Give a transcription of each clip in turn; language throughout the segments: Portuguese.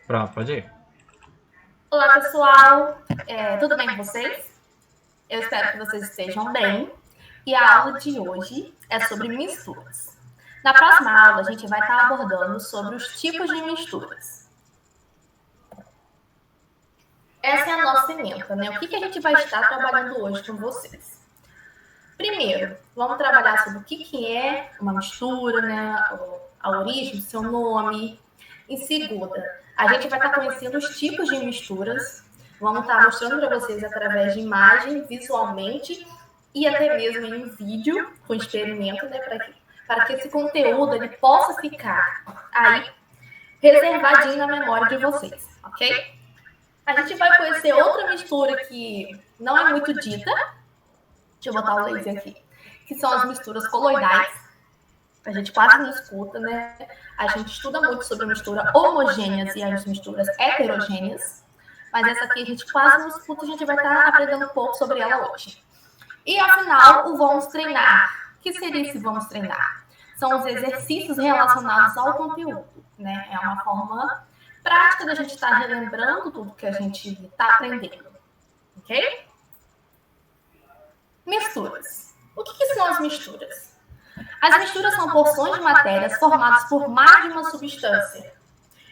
Pronto, pode ir. Olá, pessoal! Tudo bem com vocês? Eu espero que vocês estejam bem. E a aula de hoje é sobre misturas. Na próxima aula, a gente vai estar abordando sobre os tipos de misturas. Essa é a nossa ementa, né? O que a gente vai estar trabalhando hoje com vocês? Primeiro, vamos trabalhar sobre o que é uma mistura, né? A origem do seu nome. Em segunda, a gente vai estar conhecendo os tipos de misturas. Vamos estar mostrando para vocês através de imagem, visualmente e até mesmo em um vídeo com experimento, né? Para que esse conteúdo ele possa ficar aí reservadinho na memória de vocês, ok? A gente vai conhecer outra mistura que não é muito dita. Deixa eu botar o laser aqui. Que são as misturas coloidais. A gente quase não escuta, né? A gente estuda muito sobre a mistura homogêneas e as misturas heterogêneas. Mas essa aqui a gente quase não escuta, a gente vai estar aprendendo um pouco sobre ela hoje. E, afinal, o vamos treinar. O que seria esse vamos treinar? São os exercícios relacionados ao conteúdo, né? É uma forma prática da gente estar relembrando tudo que a gente está aprendendo, ok? Misturas. O que são as misturas? As misturas são porções de matérias formadas por mais de uma substância.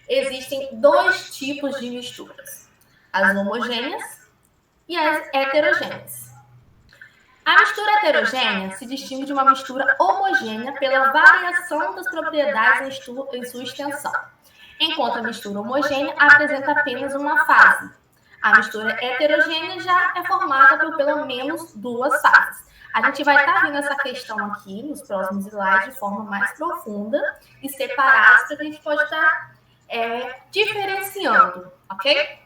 Existem dois tipos de misturas: as homogêneas e as heterogêneas. A mistura heterogênea se distingue de uma mistura homogênea pela variação das propriedades em sua extensão, enquanto a mistura homogênea apresenta apenas uma fase. A mistura heterogênea já é formada por pelo menos duas fases. A gente vai estar vendo essa questão aqui nos próximos slides de forma mais profunda e separados para que a gente possa estar diferenciando, ok?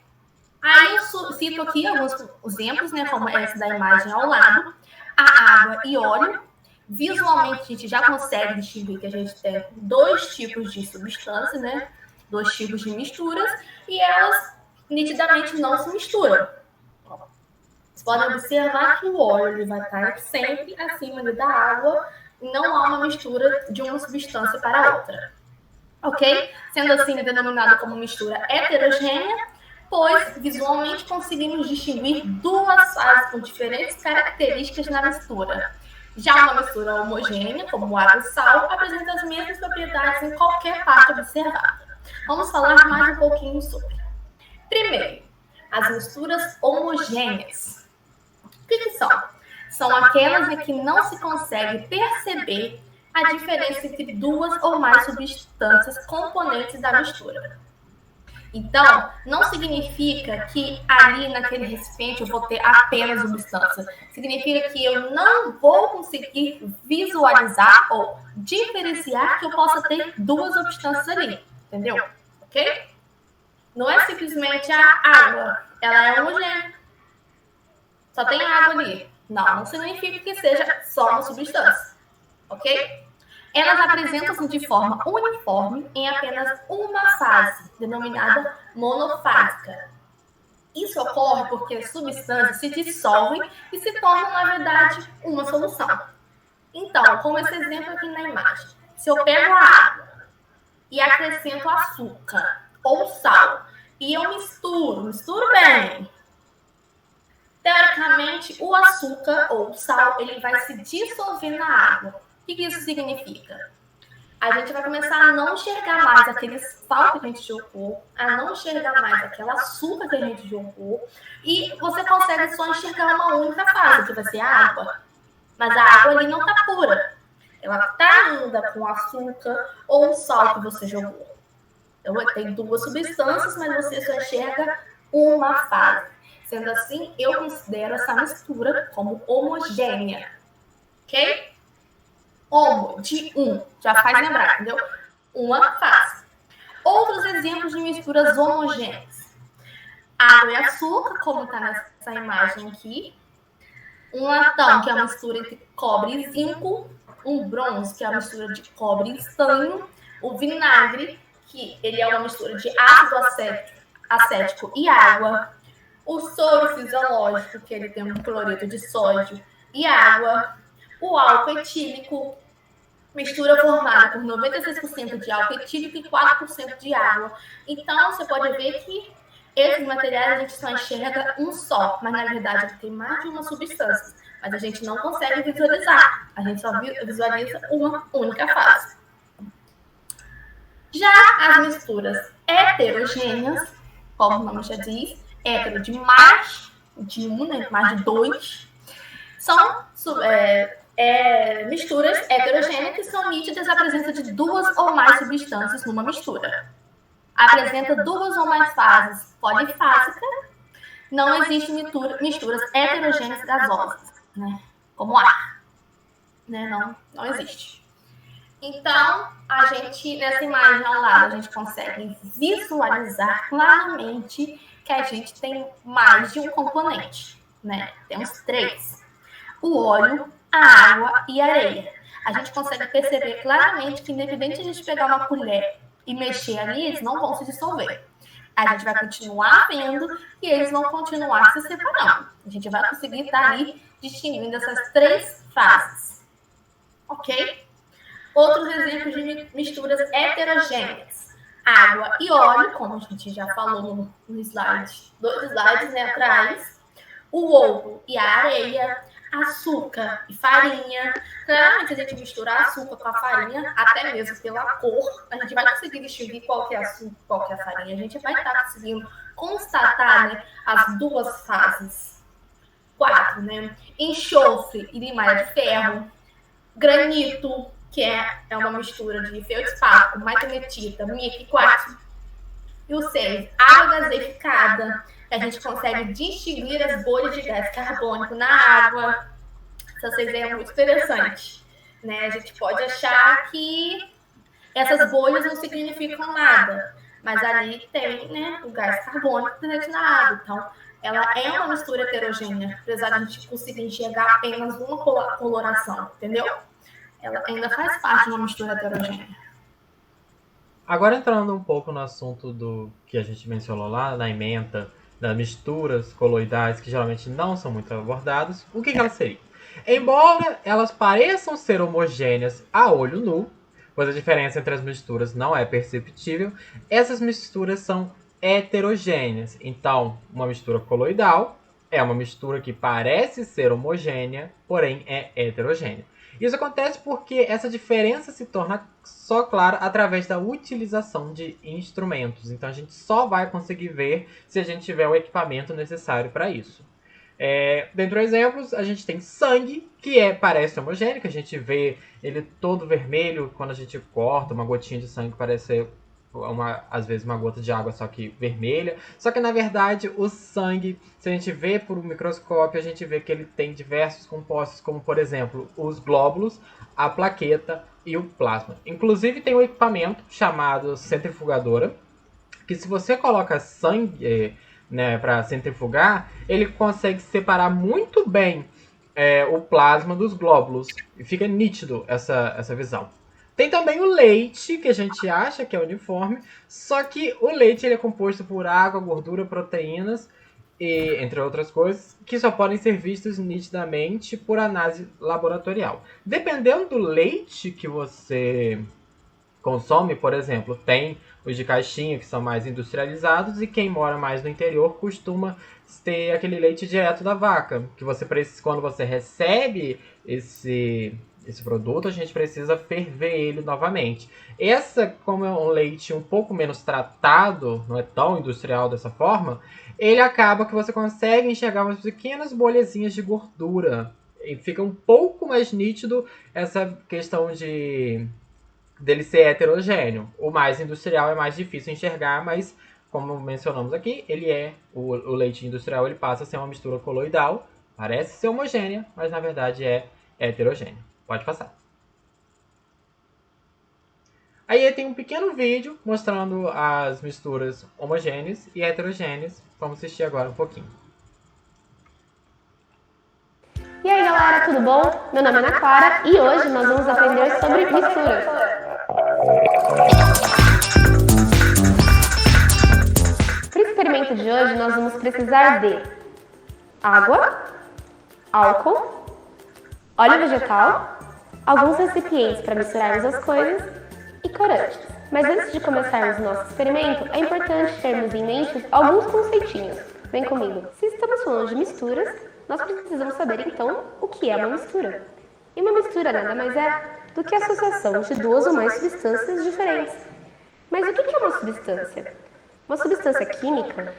Aí eu cito aqui alguns exemplos, né, como essa da imagem ao lado. A água e óleo. Visualmente a gente já consegue distinguir que a gente tem dois tipos de substância, né? Dois tipos de misturas, e elas nitidamente não se misturam. Vocês podem observar que o óleo vai estar sempre acima da água e não há uma mistura de uma substância para outra. Ok? Sendo assim denominado como mistura heterogênea, pois visualmente conseguimos distinguir duas fases com diferentes características na mistura. Já uma mistura homogênea, como água e sal, apresenta as mesmas propriedades em qualquer parte observada. Vamos falar mais um pouquinho sobre. Primeiro, as misturas homogêneas. O que são? São aquelas em que não se consegue perceber a diferença entre duas ou mais substâncias componentes da mistura. Então, não significa que ali naquele recipiente eu vou ter apenas substância. Significa que eu não vou conseguir visualizar ou diferenciar que eu possa ter duas substâncias ali. Entendeu? Ok? Não é simplesmente a água. Ela é homogênea. Só tem água ali. Não significa que seja só uma substância. Ok? Elas apresentam-se de forma uniforme em apenas uma fase, denominada monofásica. Isso ocorre porque as substâncias se dissolvem e se tornam, na verdade, uma solução. Então, como esse exemplo aqui na imagem, se eu pego a água e acrescento açúcar ou sal, e eu misturo bem, teoricamente, o açúcar ou o sal ele vai se dissolver na água. O que isso significa? A gente vai começar a não enxergar mais aquele sal que a gente jogou, a não enxergar mais aquele açúcar que a gente jogou, e você consegue só enxergar uma única fase, que vai ser a água. Mas a água ali não está pura. Ela está ainda com açúcar ou o sal que você jogou. Então, tem duas substâncias, mas você só enxerga uma fase. Sendo assim, eu considero essa mistura como homogênea. Ok? Homo, de um. Já faz lembrar, entendeu? Uma fase. Outros exemplos de misturas homogêneas. Água e açúcar, como está nessa imagem aqui. Um latão, que é a mistura entre cobre e zinco. Um bronze, que é a mistura de cobre e estanho. O vinagre, que ele é uma mistura de ácido acético e água. O soro fisiológico, que ele tem um cloreto de sódio e água. O álcool etílico, mistura formada por 96% de álcool etílico e 4% de água. Então, você pode ver que esses materiais a gente só enxerga um só, mas na verdade tem mais de uma substância. Mas a gente não consegue visualizar, a gente só visualiza uma única fase. Já as misturas heterogêneas, como o nome já diz, hétero de mais de um, né, mais de dois, são misturas heterogêneas que são nítidas a presença de duas ou mais substâncias numa mistura. Apresenta duas ou mais fases polifásicas. Não existem misturas heterogêneas gasosas, né? Como ar. Né? Não existe. Então, a gente, nessa imagem ao lado, a gente consegue visualizar claramente que a gente tem mais de um componente, né? Temos 3. O óleo, a água e a areia. A gente consegue perceber claramente que, independente de a gente pegar uma colher e mexer ali, eles não vão se dissolver. A gente vai continuar vendo e eles vão continuar se separando. A gente vai conseguir estar ali distinguindo essas 3 fases. Ok? Outros exemplos de misturas heterogêneas. Água e óleo, como a gente já falou no slide, 2 slides, né, atrás. O ovo e a areia. Açúcar e farinha. Claramente a gente misturar açúcar com a farinha, até mesmo pela cor, a gente vai conseguir distinguir qual que é açúcar, qual que é a farinha. A gente vai estar conseguindo constatar, né, as 2 fases. 4, né? Enxofre e limalha de ferro. Granito, que é uma mistura de feldspato, magnesita, mica e quartzo. E o 6, água gaseificada. A gente consegue distinguir as bolhas de gás carbônico na água. Essa 6 é muito interessante. Né? A gente pode achar que essas bolhas não significam nada, mas ali tem, né, o gás carbônico presente na água. Então, ela é uma mistura heterogênea, apesar de a gente conseguir enxergar apenas uma coloração, entendeu? Ela ainda faz parte de uma mistura heterogênea. Agora entrando um pouco no assunto do que a gente mencionou lá na ementa, das misturas coloidais que geralmente não são muito abordadas, o que elas seriam? Embora elas pareçam ser homogêneas a olho nu, pois a diferença entre as misturas não é perceptível, essas misturas são heterogêneas. Então, uma mistura coloidal é uma mistura que parece ser homogênea, porém é heterogênea. Isso acontece porque essa diferença se torna só clara através da utilização de instrumentos. Então a gente só vai conseguir ver se a gente tiver o equipamento necessário para isso. Dentre os exemplos, a gente tem sangue, que parece homogêneo, que a gente vê ele todo vermelho quando a gente corta, uma gotinha de sangue parece ser às vezes uma gota de água, só que vermelha. Só que na verdade o sangue, se a gente vê por um microscópio, a gente vê que ele tem diversos compostos, como por exemplo os glóbulos, a plaqueta e o plasma. Inclusive tem um equipamento chamado centrifugadora, que se você coloca sangue, né, para centrifugar, ele consegue separar muito bem o plasma dos glóbulos e fica nítido essa visão. Tem também o leite, que a gente acha que é uniforme, só que o leite ele é composto por água, gordura, proteínas, e, entre outras coisas, que só podem ser vistos nitidamente por análise laboratorial. Dependendo do leite que você consome, por exemplo, tem os de caixinha, que são mais industrializados, e quem mora mais no interior costuma ter aquele leite direto da vaca, que você precisa, quando você recebe esse produto, a gente precisa ferver ele novamente. Como é um leite um pouco menos tratado, não é tão industrial dessa forma, ele acaba que você consegue enxergar umas pequenas bolhazinhas de gordura. E fica um pouco mais nítido essa questão dele ser heterogêneo. O mais industrial é mais difícil enxergar, mas como mencionamos aqui, o leite industrial ele passa a ser uma mistura coloidal, parece ser homogênea, mas na verdade é heterogênea. Pode passar. Aí tem um pequeno vídeo mostrando as misturas homogêneas e heterogêneas. Vamos assistir agora um pouquinho. E aí galera, tudo bom? Meu nome é Ana Clara e hoje nós vamos aprender sobre misturas. Para o experimento de hoje nós vamos precisar de água, álcool, óleo vegetal, alguns recipientes para misturarmos as coisas e corantes. Mas antes de começarmos o nosso experimento, é importante termos em mente alguns conceitinhos. Vem comigo. Se estamos falando de misturas, nós precisamos saber então o que é uma mistura. E uma mistura nada mais é do que a associação de duas ou mais substâncias diferentes. Mas o que é uma substância? Uma substância química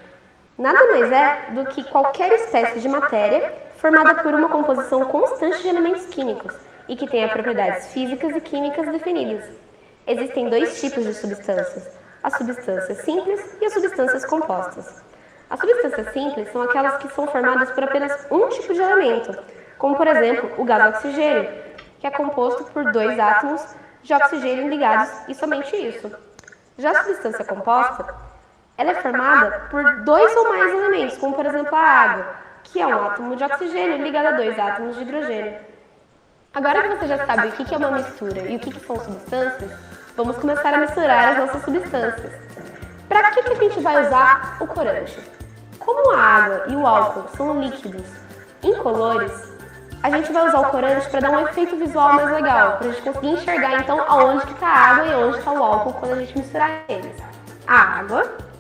nada mais é do que qualquer espécie de matéria formada por uma composição constante de elementos químicos e que tenha propriedades físicas e químicas definidas. Existem dois tipos de substâncias, as substâncias simples e as substâncias compostas. As substâncias simples são aquelas que são formadas por apenas um tipo de elemento, como por exemplo o gás oxigênio, que é composto por dois átomos de oxigênio ligados e somente isso. Já a substância composta, ela é formada por dois ou mais elementos, como por exemplo a água, que é um átomo de oxigênio ligado a dois átomos de hidrogênio. Agora que você já sabe o que é uma mistura e o que são substâncias, vamos começar a misturar as nossas substâncias. Para que a gente vai usar o corante? Como a água e o álcool são líquidos incolores, a gente vai usar o corante para dar um efeito visual mais legal, para a gente conseguir enxergar então aonde que está a água e onde está o álcool quando a gente misturar eles. A água.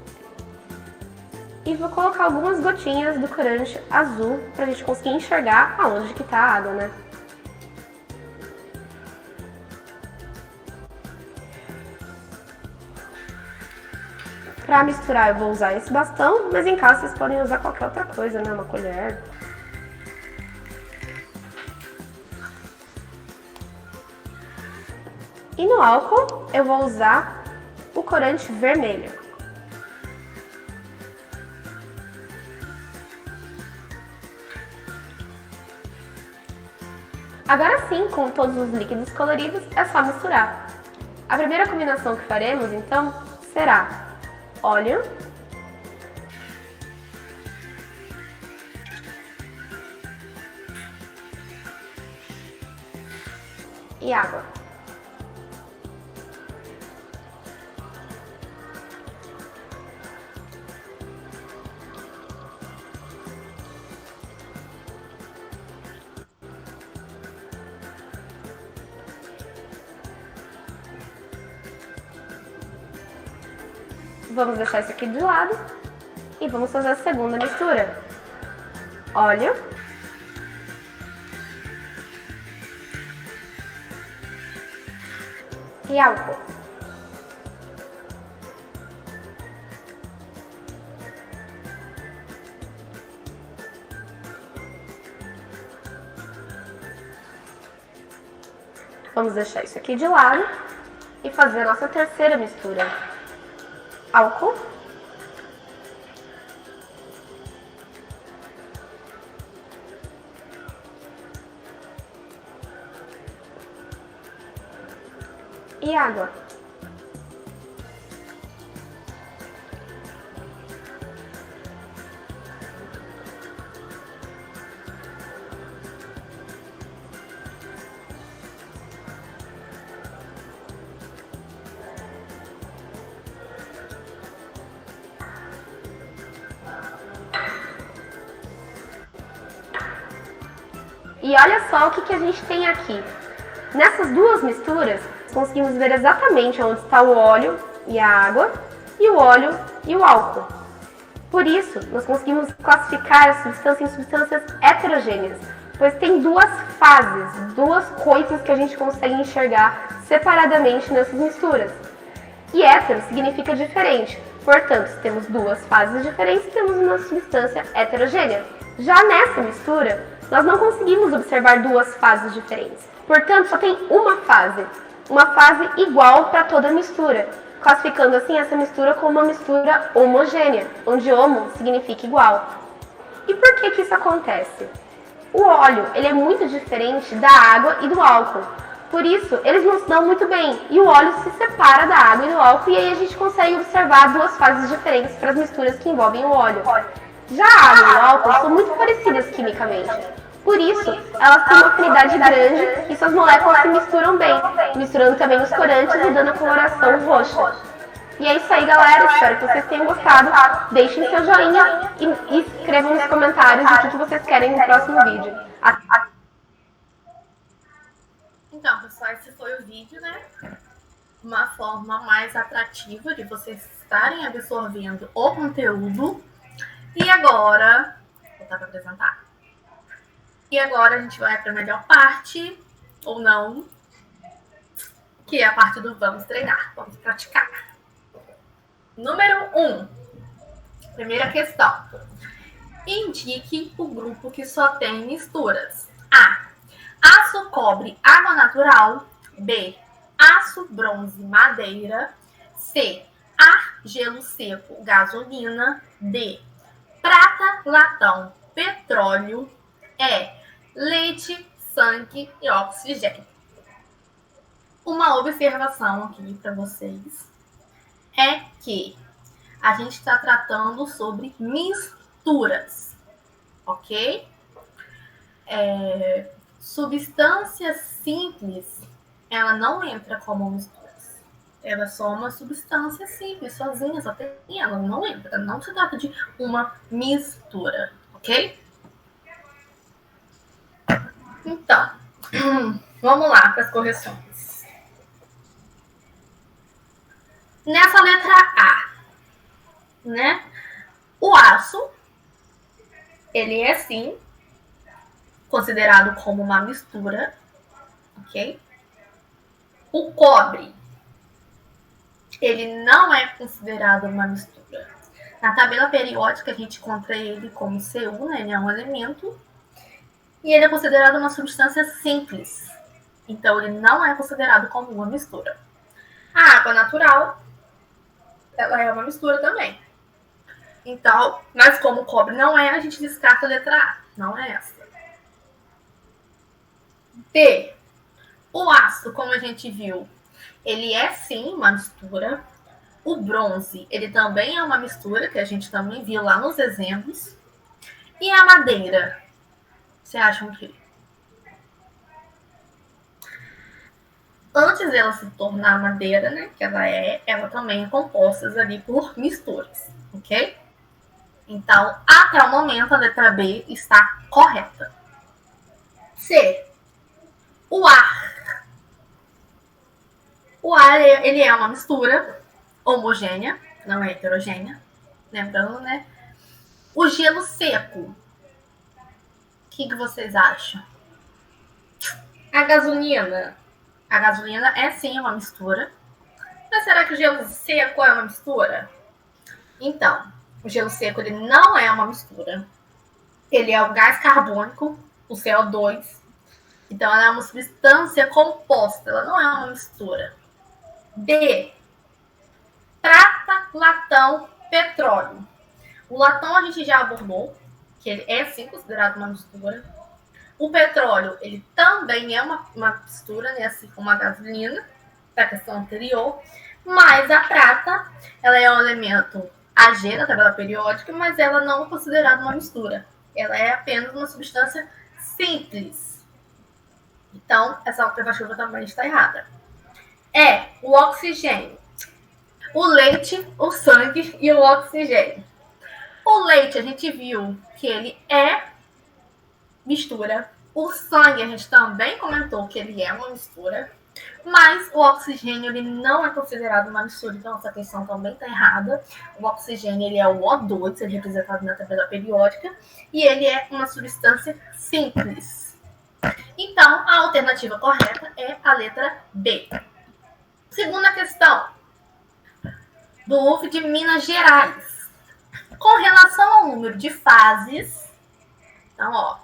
E vou colocar algumas gotinhas do corante azul para a gente conseguir enxergar aonde que está a água, né? Para misturar eu vou usar esse bastão, mas em casa vocês podem usar qualquer outra coisa, né? Uma colher. E no álcool eu vou usar o corante vermelho. Agora sim, com todos os líquidos coloridos, é só misturar. A primeira combinação que faremos, então, será óleo, e água. Vamos deixar isso aqui de lado e vamos fazer a segunda mistura. Óleo. E álcool. Vamos deixar isso aqui de lado e fazer a nossa terceira mistura. Álcool. E água. E olha só o que a gente tem aqui. Nessas duas misturas, conseguimos ver exatamente onde está o óleo e a água, e o óleo e o álcool. Por isso, nós conseguimos classificar a substância em substâncias heterogêneas, pois tem duas fases, duas coisas que a gente consegue enxergar separadamente nessas misturas. E hétero significa diferente, portanto, se temos duas fases diferentes, temos uma substância heterogênea. Já nessa mistura, nós não conseguimos observar duas fases diferentes, portanto, só tem uma fase igual para toda a mistura, classificando assim essa mistura como uma mistura homogênea, onde homo significa igual. E por que isso acontece? O óleo ele é muito diferente da água e do álcool, por isso eles não se dão muito bem, e o óleo se separa da água e do álcool, e aí a gente consegue observar duas fases diferentes para as misturas que envolvem o óleo. Já a água e o álcool são muito parecidas quimicamente. Por isso, elas têm uma afinidade grande e suas moléculas se misturam bem, misturando também os corantes e dando a coloração roxa. E é isso aí, galera. Espero que vocês tenham gostado. Deixem seu joinha e escrevam nos comentários o que vocês querem no próximo vídeo. Então, pessoal, esse foi o vídeo, né? Uma forma mais atrativa de vocês estarem absorvendo o conteúdo. E agora, vou voltar para apresentar. E agora a gente vai para a melhor parte, ou não, que é a parte do vamos treinar, vamos praticar. Número 1. Primeira questão. Indique o grupo que só tem misturas. A. Aço, cobre, água natural. B. Aço, bronze, madeira. C. Ar, gelo seco, gasolina. D. Prata, latão, petróleo. E. Leite, sangue e oxigênio. Uma observação aqui para vocês é que a gente está tratando sobre misturas, ok? Substâncias simples, ela não entra como misturas. Ela é só uma substância simples, sozinha, só tem ela, não entra. Não se trata de uma mistura, ok? Então, vamos lá para as correções. Nessa letra A, né? O aço, ele é sim considerado como uma mistura, ok? O cobre, ele não é considerado uma mistura. Na tabela periódica a gente encontra ele como Cu, né? Ele é um elemento. E ele é considerado uma substância simples. Então, ele não é considerado como uma mistura. A água natural, ela é uma mistura também. Então, mas como o cobre não é, a gente descarta a letra A. Não é essa. B. O ácido, como a gente viu, ele é sim uma mistura. O bronze, ele também é uma mistura, que a gente também viu lá nos exemplos. E a madeira, vocês acham que antes dela se tornar madeira, né, que ela também é composta ali por misturas, ok? Então, até o momento, a letra B está correta. C. O ar. O ar, ele é uma mistura homogênea, não é heterogênea. Lembrando, né? O gelo seco. O que vocês acham? A gasolina. A gasolina é sim uma mistura. Mas será que o gelo seco é uma mistura? Então, o gelo seco ele não é uma mistura. Ele é o gás carbônico, o CO2. Então, ela é uma substância composta. Ela não é uma mistura. D. Prata, latão, petróleo. O latão a gente já abordou, que ele é sim considerado uma mistura. O petróleo, ele também é uma mistura, né, assim como a gasolina, da questão anterior. Mas a prata, ela é um elemento AG da tabela periódica, mas ela não é considerada uma mistura. Ela é apenas uma substância simples. Então, essa alternativa também está errada. O oxigênio. O leite, o sangue e o oxigênio. O leite, a gente viu que ele é mistura. O sangue, a gente também comentou que ele é uma mistura. Mas o oxigênio, ele não é considerado uma mistura. Então, essa questão também está errada. O oxigênio, ele é o O2, ele é representado na tabela periódica. E ele é uma substância simples. Então, a alternativa correta é a letra B. Segunda questão. Do UF de Minas Gerais. Com relação ao número de fases, então,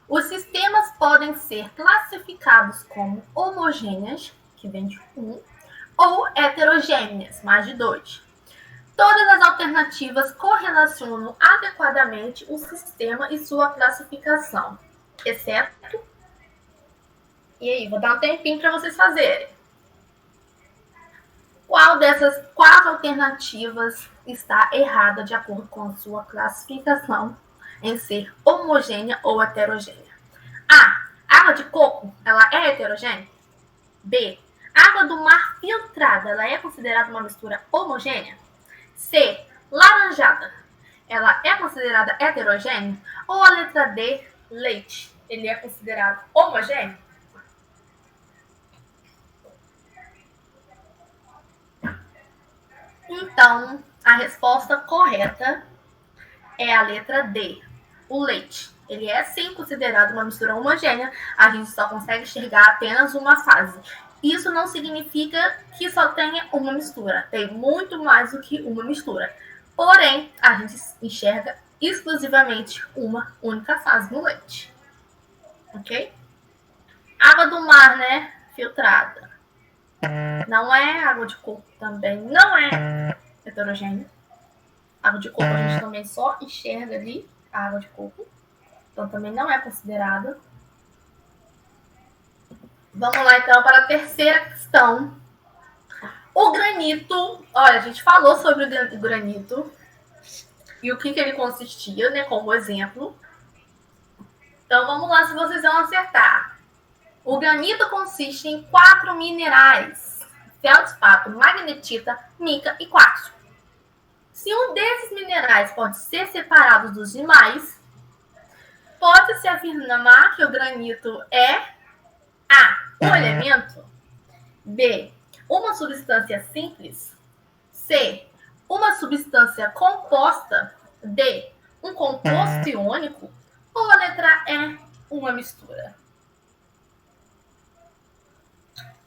os sistemas podem ser classificados como homogêneas, que vem de 1, ou heterogêneas, mais de 2. Todas as alternativas correlacionam adequadamente o sistema e sua classificação, exceto... E aí, vou dar um tempinho para vocês fazerem. Qual dessas 4 alternativas está errada de acordo com a sua classificação em ser homogênea ou heterogênea? A. Água de coco, ela é heterogênea? B. Água do mar filtrada, ela é considerada uma mistura homogênea? C. Laranjada, ela é considerada heterogênea? Ou a letra D. Leite, ele é considerado homogêneo? Então, a resposta correta é a letra D, o leite. Ele é sim considerado uma mistura homogênea, a gente só consegue enxergar apenas uma fase. Isso não significa que só tenha uma mistura, tem muito mais do que uma mistura. Porém, a gente enxerga exclusivamente uma única fase no leite. Ok? Água do mar, né? Filtrada. Não é água de coco também, não é heterogênea. Água de coco a gente também só enxerga ali a água de coco. Então também não é considerada. Vamos lá então para a terceira questão. O granito, olha, a gente falou sobre o granito e o que ele consistia, né, como exemplo. Então vamos lá se vocês vão acertar. O granito consiste em 4 minerais: feldspato, magnetita, mica e quartzo. Se um desses minerais pode ser separado dos demais, pode-se afirmar que o granito é A, um elemento, B, uma substância simples, C, uma substância composta, D, um composto iônico, ou a letra E, uma mistura.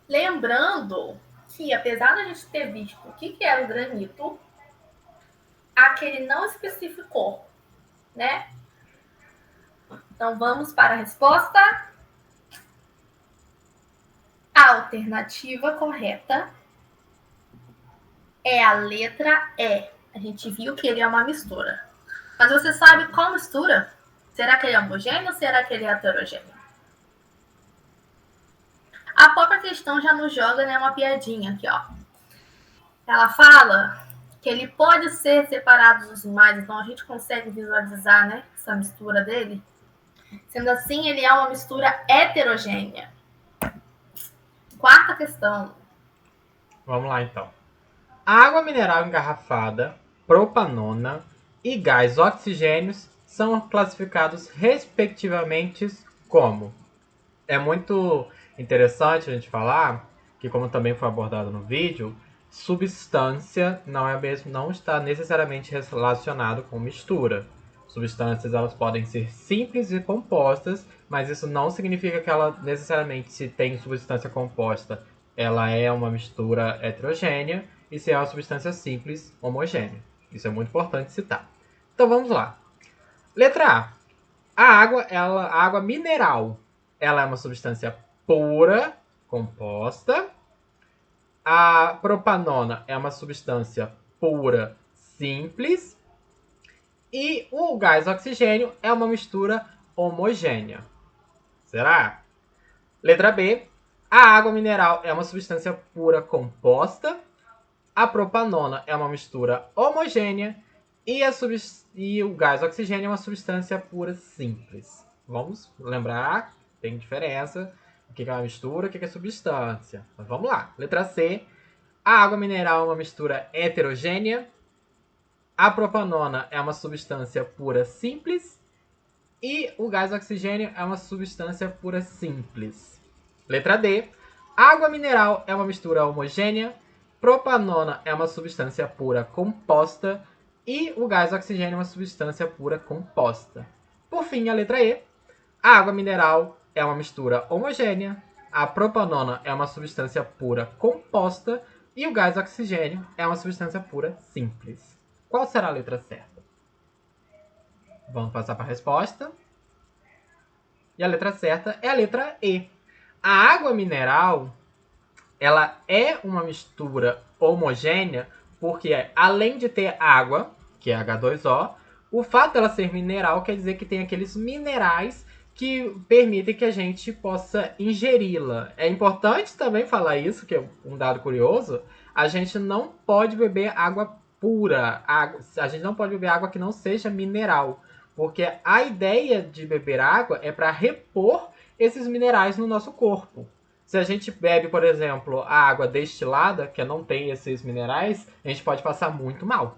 Lembrando que, apesar de a gente ter visto o que era o granito, aquele não especificou, né? Então vamos para a resposta. A alternativa correta é a letra E. A gente viu que ele é uma mistura. Mas você sabe qual mistura? Será que ele é homogêneo ou será que ele é heterogêneo? A própria questão já nos joga, né, uma piadinha aqui, ó. Ela fala que ele pode ser separado dos demais, então a gente consegue visualizar, né, essa mistura dele. Sendo assim, ele é uma mistura heterogênea. Quarta questão. Vamos lá, então. Água mineral engarrafada, propanona e gás oxigênio são classificados respectivamente como. É muito interessante a gente falar que, como também foi abordado no vídeo, substância não está necessariamente relacionado com mistura. Substâncias, elas podem ser simples e compostas, mas isso não significa que ela necessariamente, se tem substância composta, ela é uma mistura heterogênea, e se é uma substância simples, homogênea. Isso é muito importante citar. Então vamos lá. Letra A. A água mineral, ela é uma substância pura, composta. A propanona é uma substância pura, simples. E o gás oxigênio é uma mistura homogênea. Será? Letra B. A água mineral é uma substância pura composta. A propanona é uma mistura homogênea. E o gás oxigênio é uma substância pura simples. Vamos lembrar, tem diferença. O que é uma mistura, o que é substância. Mas vamos lá. Letra C. A água mineral é uma mistura heterogênea. A propanona é uma substância pura simples. E o gás oxigênio é uma substância pura simples. Letra D. Água mineral é uma mistura homogênea. Propanona é uma substância pura composta. E o gás oxigênio é uma substância pura composta. Por fim, a letra E. A água mineral é uma mistura homogênea. A propanona é uma substância pura composta. E o gás oxigênio é uma substância pura simples. Qual será a letra certa? Vamos passar para a resposta. E a letra certa é a letra E. A água mineral, ela é uma mistura homogênea porque, além de ter água, que é H2O, o fato dela ser mineral quer dizer que tem aqueles minerais que permitem que a gente possa ingeri-la. É importante também falar isso, que é um dado curioso. A gente não pode beber água pura. A gente não pode beber água que não seja mineral. Porque a ideia de beber água é para repor esses minerais no nosso corpo. Se a gente bebe, por exemplo, a água destilada, que não tem esses minerais, a gente pode passar muito mal.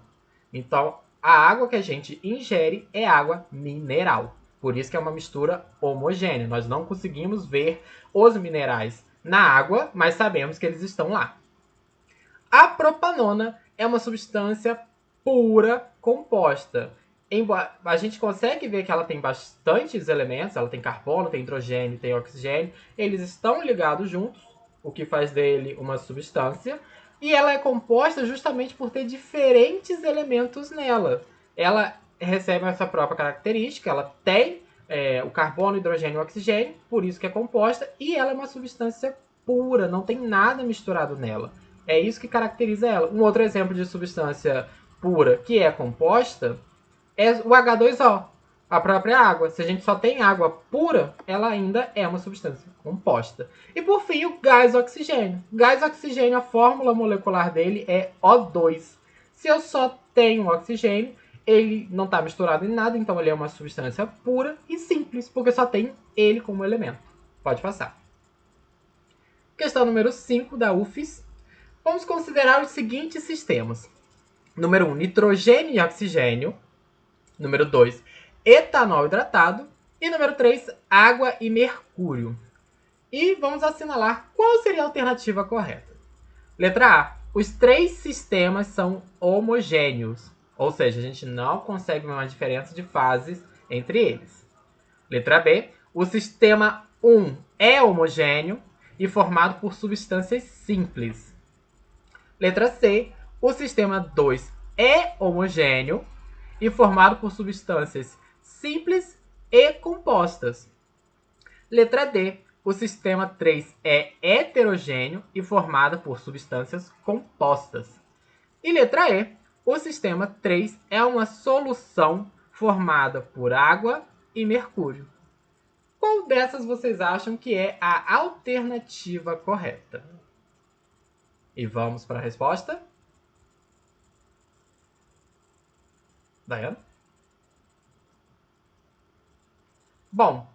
Então, a água que a gente ingere é água mineral. Por isso que é uma mistura homogênea. Nós não conseguimos ver os minerais na água, mas sabemos que eles estão lá. A propanona é uma substância pura composta. Embora a gente consegue ver que ela tem bastantes elementos, ela tem carbono, tem hidrogênio, tem oxigênio, eles estão ligados juntos, o que faz dele uma substância, e ela é composta justamente por ter diferentes elementos nela. Ela recebe essa própria característica, ela tem o carbono, hidrogênio e oxigênio, por isso que é composta, e ela é uma substância pura, não tem nada misturado nela. É isso que caracteriza ela. Um outro exemplo de substância pura que é composta é o H2O, a própria água. Se a gente só tem água pura, ela ainda é uma substância composta. E por fim, o gás oxigênio. Gás oxigênio, a fórmula molecular dele é O2. Se eu só tenho oxigênio, ele não está misturado em nada, então ele é uma substância pura e simples, porque só tem ele como elemento. Pode passar. Questão número 5 da UFES. Vamos considerar os seguintes sistemas. Número 1, nitrogênio e oxigênio. Número 2, etanol hidratado. E número 3, água e mercúrio. E vamos assinalar qual seria a alternativa correta. Letra A, os 3 sistemas são homogêneos. Ou seja, a gente não consegue ver uma diferença de fases entre eles. Letra B, o sistema 1 é homogêneo e formado por substâncias simples. Letra C, o sistema 2 é homogêneo e formado por substâncias simples e compostas. Letra D, o sistema 3 é heterogêneo e formado por substâncias compostas. E letra E, o sistema 3 é uma solução formada por água e mercúrio. Qual dessas vocês acham que é a alternativa correta? E vamos para a resposta. Daiane? Bom,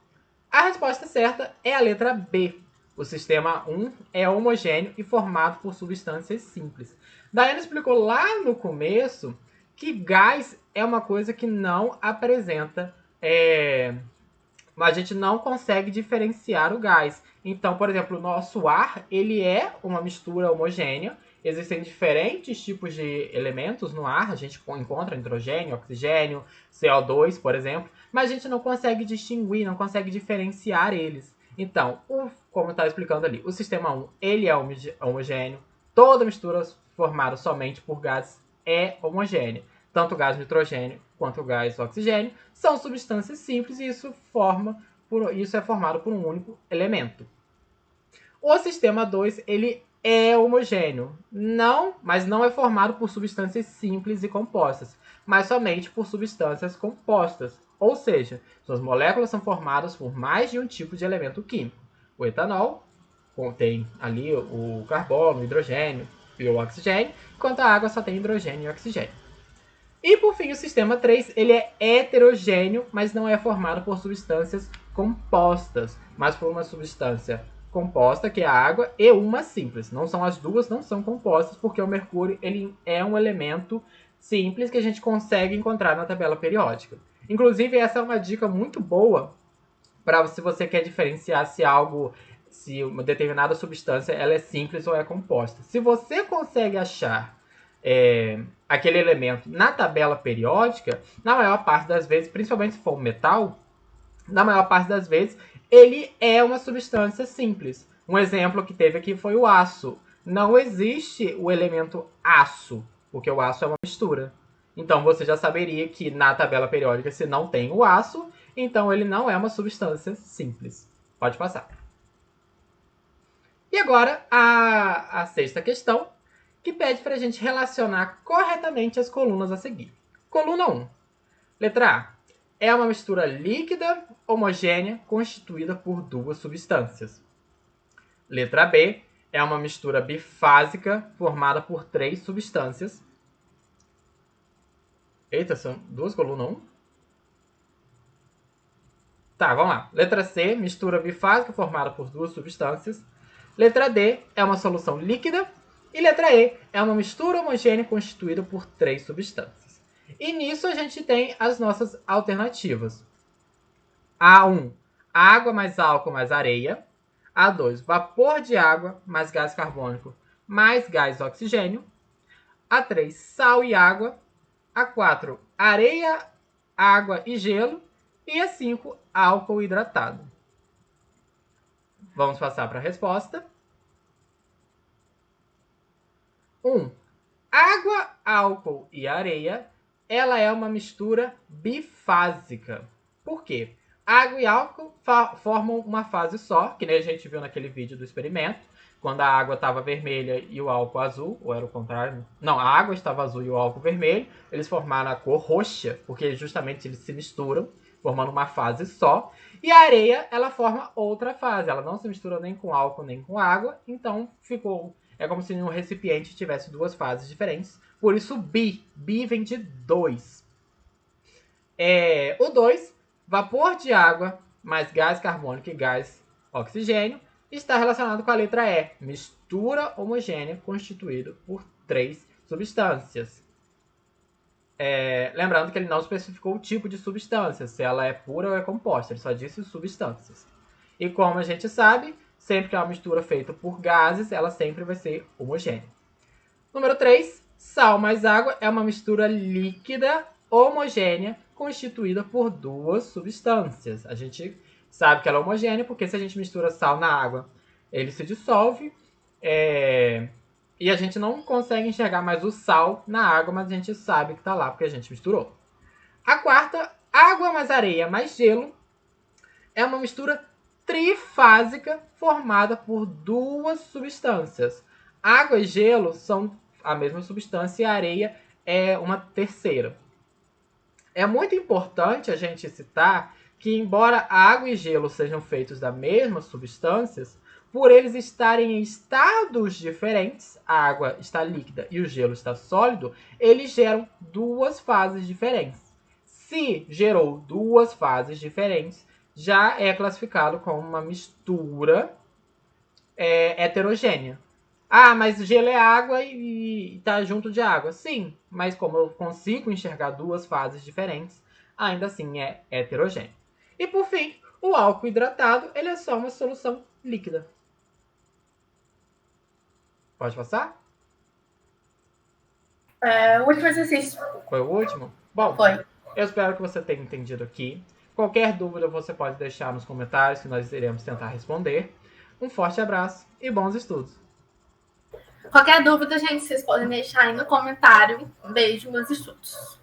a resposta certa é a letra B. O sistema 1 é homogêneo e formado por substâncias simples. Daiane explicou lá no começo que gás é uma coisa que não apresenta... a gente não consegue diferenciar o gás. Então, por exemplo, o nosso ar ele é uma mistura homogênea. Existem diferentes tipos de elementos no ar. A gente encontra nitrogênio, oxigênio, CO2, por exemplo. Mas a gente não consegue distinguir, não consegue diferenciar eles. Então, como está explicando ali, o sistema 1 ele é homogêneo. Toda mistura formada somente por gás é homogênea. Tanto o gás nitrogênio quanto o gás oxigênio são substâncias simples e isso é formado por um único elemento. O sistema 2 ele é homogêneo, mas não é formado por substâncias simples e compostas, mas somente por substâncias compostas. Ou seja, suas moléculas são formadas por mais de um tipo de elemento químico. O etanol contém ali o carbono, o hidrogênio e o oxigênio, enquanto a água só tem hidrogênio e oxigênio. E por fim, o sistema 3 ele é heterogêneo, mas não é formado por substâncias compostas, mas por uma substância composta, que é a água, e uma simples. As duas não são compostas, porque o mercúrio ele é um elemento simples que a gente consegue encontrar na tabela periódica. Inclusive, essa é uma dica muito boa para se você quer diferenciar se uma determinada substância ela é simples ou é composta. Se você consegue achar aquele elemento na tabela periódica, na maior parte das vezes, principalmente se for um metal, na maior parte das vezes, ele é uma substância simples. Um exemplo que teve aqui foi o aço. Não existe o elemento aço, porque o aço é uma mistura. Então você já saberia que na tabela periódica, se não tem o aço, então ele não é uma substância simples. Pode passar. E agora a sexta questão, que pede para a gente relacionar corretamente as colunas a seguir. Coluna 1. Letra A. É uma mistura líquida, homogênea, constituída por duas substâncias. Letra B. É uma mistura bifásica, formada por 3 substâncias. Eita, são duas colunas 1? Tá, vamos lá. Letra C. Mistura bifásica, formada por 2 substâncias. Letra D. É uma solução líquida. E letra E é uma mistura homogênea constituída por 3 substâncias. E nisso a gente tem as nossas alternativas. A1, água mais álcool mais areia. A2, vapor de água mais gás carbônico mais gás oxigênio. A3, sal e água. A4, areia, água e gelo. E A5, álcool hidratado. Vamos passar para a resposta. 1. Água, álcool e areia, ela é uma mistura bifásica. Por quê? Água e álcool formam uma fase só, que nem a gente viu naquele vídeo do experimento, quando a água estava vermelha e o álcool azul, ou era o contrário? Não, a água estava azul e o álcool vermelho, eles formaram a cor roxa, porque justamente eles se misturam, formando uma fase só. E a areia, ela forma outra fase, ela não se mistura nem com álcool nem com água, então ficou... É como se em um recipiente tivesse duas fases diferentes. Por isso, bi. Bi vem de 2. O 2, vapor de água mais gás carbônico e gás oxigênio, está relacionado com a letra E. Mistura homogênea constituída por 3 substâncias. Lembrando que ele não especificou o tipo de substância, se ela é pura ou é composta. Ele só disse substâncias. E como a gente sabe... Sempre que é uma mistura feita por gases, ela sempre vai ser homogênea. Número 3, sal mais água é uma mistura líquida homogênea constituída por 2 substâncias. A gente sabe que ela é homogênea porque se a gente mistura sal na água, ele se dissolve e a gente não consegue enxergar mais o sal na água, mas a gente sabe que está lá porque a gente misturou. A quarta, água mais areia mais gelo, é uma mistura trifásica formada por 2 substâncias. Água e gelo são a mesma substância e a areia é uma terceira. É muito importante a gente citar que, embora água e gelo sejam feitos da mesma substância, por eles estarem em estados diferentes, a água está líquida e o gelo está sólido, eles geram 2 fases diferentes. Se gerou 2 fases diferentes, já é classificado como uma mistura heterogênea. Ah, mas gelo é água e está junto de água. Sim, mas como eu consigo enxergar 2 fases diferentes, ainda assim é heterogêneo. E por fim, o álcool hidratado, ele é só uma solução líquida. Pode passar? O último exercício. Foi o último? Bom, Foi. Eu espero que você tenha entendido aqui. Qualquer dúvida você pode deixar nos comentários que nós iremos tentar responder. Um forte abraço e bons estudos! Qualquer dúvida, gente, vocês podem deixar aí no comentário. Um beijo, meus estudos.